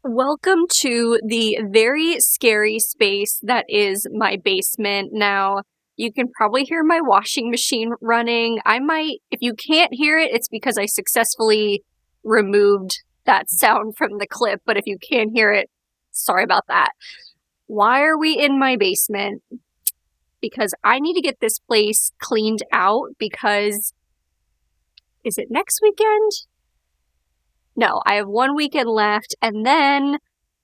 Welcome to the very scary space that is my basement. Now, you can probably hear my washing machine running. If you can't hear it, it's because I successfully removed that sound from the clip, but if you can hear it, sorry about that. Why are we in my basement? Because I need to get this place cleaned out because, is it next weekend? No, I have one weekend left, and then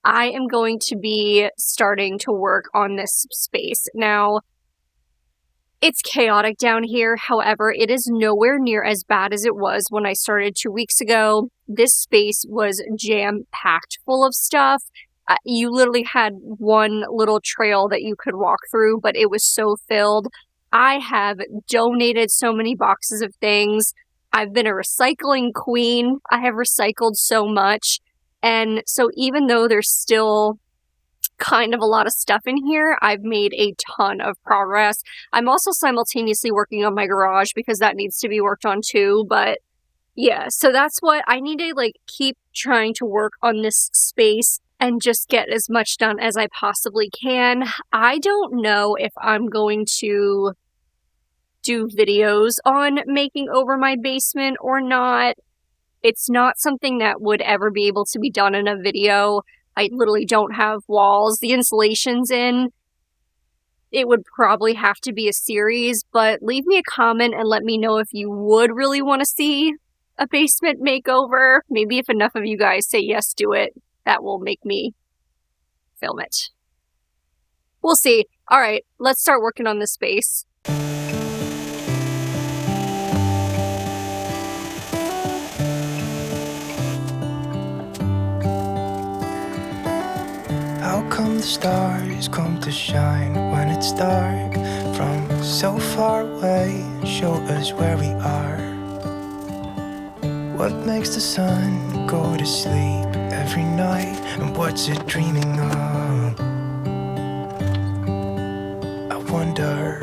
I am going to be starting to work on this space. Now, it's chaotic down here. However, it is nowhere near as bad as it was when I started 2 weeks ago. This space was jam-packed full of stuff. You literally had one little trail that you could walk through, but it was so filled. I have donated so many boxes of things. I've been a recycling queen. I have recycled so much. And so even though there's still kind of a lot of stuff in here, I've made a ton of progress. I'm also simultaneously working on my garage because that needs to be worked on too. But yeah, so that's what I need to keep trying to work on this space and just get as much done as I possibly can. I don't know if I'm going to do videos on making over my basement or not. It's not something that would ever be able to be done in a video. I literally don't have walls. The insulation's in. It would probably have to be a series, but leave me a comment and let me know if you would really want to see a basement makeover. Maybe if enough of you guys say yes, do it, that will make me film it. We'll see. All right, let's start working on this space. How come the stars come to shine when it's dark? From so far away, show us where we are. What makes the sun go to sleep every night? And what's it dreaming of? I wonder.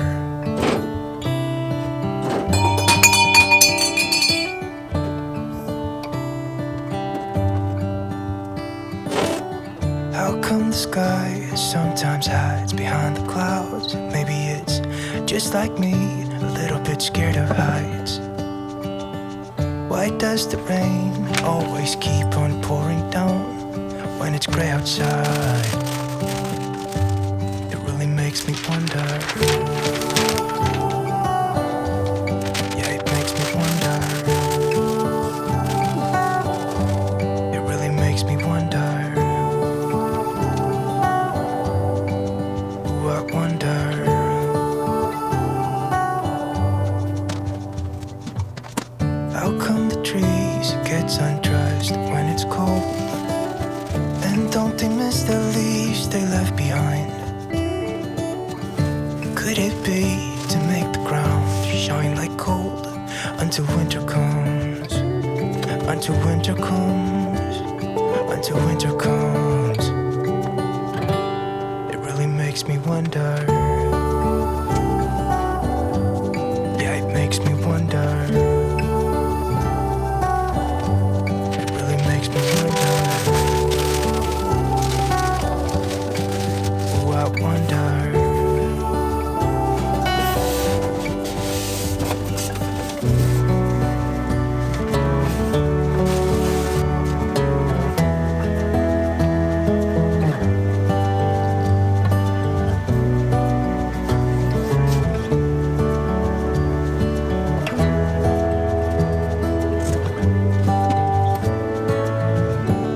How come the sky sometimes hides behind the clouds? Maybe it's just like me, a little bit scared of heights. Why does the rain always keep on pouring down when it's gray outside? It really makes me wonder. Yeah, it makes me wonder. It really makes me wonder. Ooh, I wonder. How come the trees get undressed when it's cold? And don't they miss the leaves they left behind? Could it be to make the ground shine like gold until winter comes? Until winter comes. Until winter comes. It really makes me wonder. Yeah, it makes me wonder. I wonder.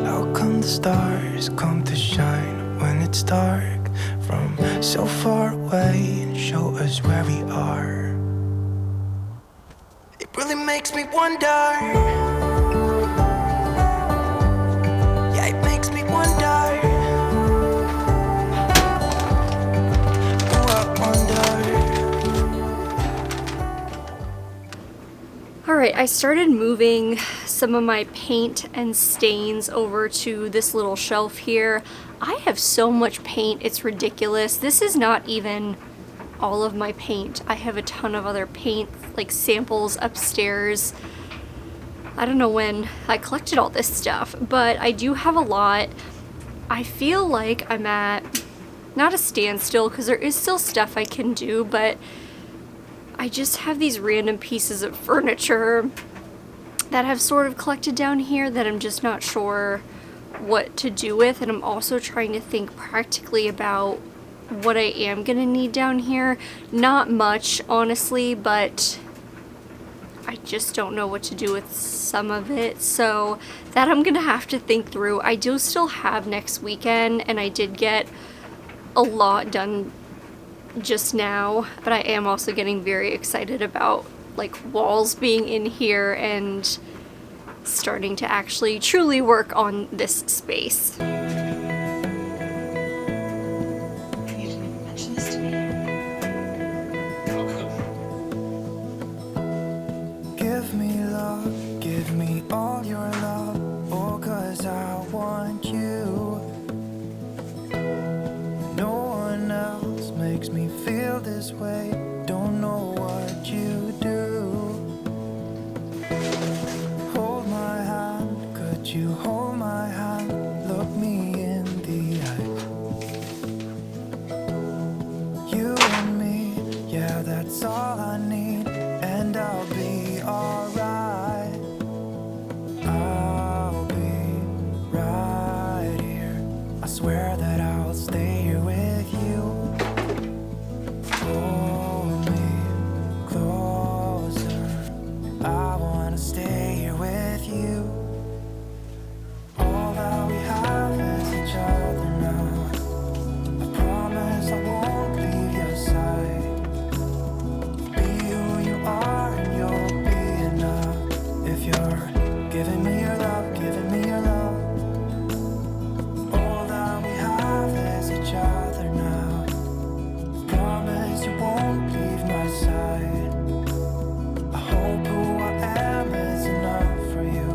How come the stars come to shine when it's dark? From so far away and show us where we are. It really makes me wonder. Yeah, it makes me wonder. Ooh, I wonder. Alright, I started moving some of my paint and stains over to this little shelf here. I have so much paint, it's ridiculous. This is not even all of my paint. I have a ton of other paint, like samples upstairs. I don't know when I collected all this stuff, but I do have a lot. I feel like I'm at, not a standstill, because there is still stuff I can do, but I just have these random pieces of furniture that have sort of collected down here that I'm just not sure what to do with, and I'm also trying to think practically about what I am gonna need down here. Not much, honestly, but I just don't know what to do with some of it, so that I'm gonna have to think through. I do still have next weekend, and I did get a lot done just now, but I am also getting very excited about like walls being in here and starting to actually truly work on this space. You didn't even mention this to me. Give me love, give me all your love, oh, 'cause I want you. No one else makes me feel this way, don't know what you do. Hold my hand, could you hold my hand, look me in the eye. You and me, yeah, that's all I need, and I'll be alright. I'll be right here, I swear that I'll stay here with you. Hold me closer, I wanna stay here with you. All that we have is each other now. I promise I won't leave your side. Be who you are and you'll be enough. If you're giving me your love, giving me your love. All that we have is each other now. Promise you won't leave my side. I hope who I am is enough for you.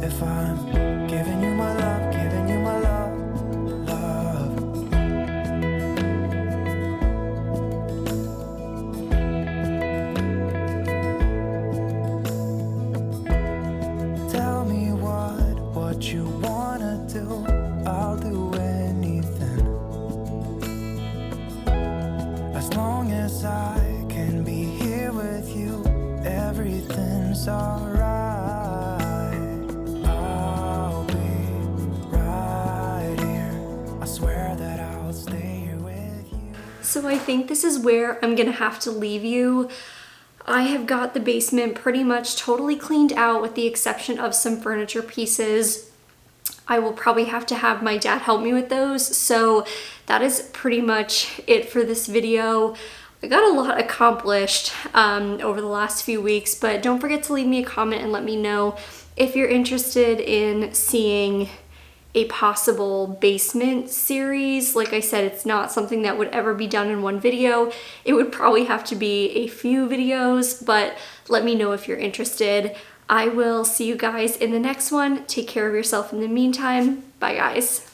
If I'm giving you my love, giving you my love, love. Tell me what you wanna do, I'll do anything. As long as I can be here with you, everything's alright. I'll be right here, I swear that I'll stay here with you. So I think this is where I'm gonna have to leave you. I have got the basement pretty much totally cleaned out with the exception of some furniture pieces. I will probably have to have my dad help me with those. So that is pretty much it for this video. I got a lot accomplished over the last few weeks, but don't forget to leave me a comment and let me know if you're interested in seeing a possible basement series. Like I said, it's not something that would ever be done in one video. It would probably have to be a few videos, but let me know if you're interested. I will see you guys in the next one. Take care of yourself in the meantime. Bye, guys.